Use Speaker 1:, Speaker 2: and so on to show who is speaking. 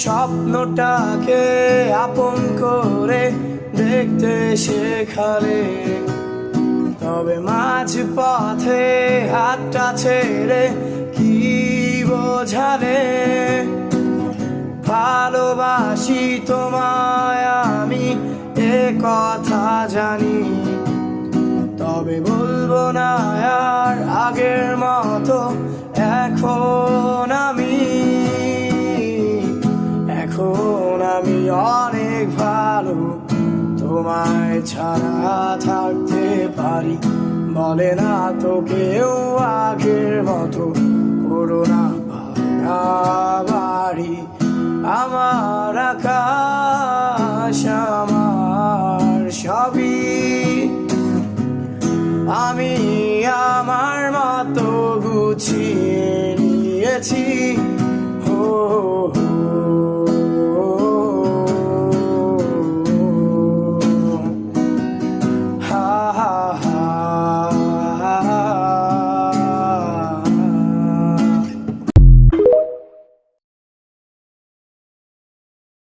Speaker 1: স্বপ্নটাকে আপন করে দেখতে শেখালে, তবে মাঝ পথে হাতটা ছেড়ে কি বোঝালে? ভালোবাসি তোমায় আমি, এ কথা জানি, তবে বলবো না আর আগের মতো। এখন আমি অনেক ভালো, তোমায় ছাড়া থাকতে পারি। বলে না তো কেউ আগের মতো, করোনা বাড়ি। আমার আকাশ আমার সবই, আমি আমার মতো গুছিয়ে নিয়েছি।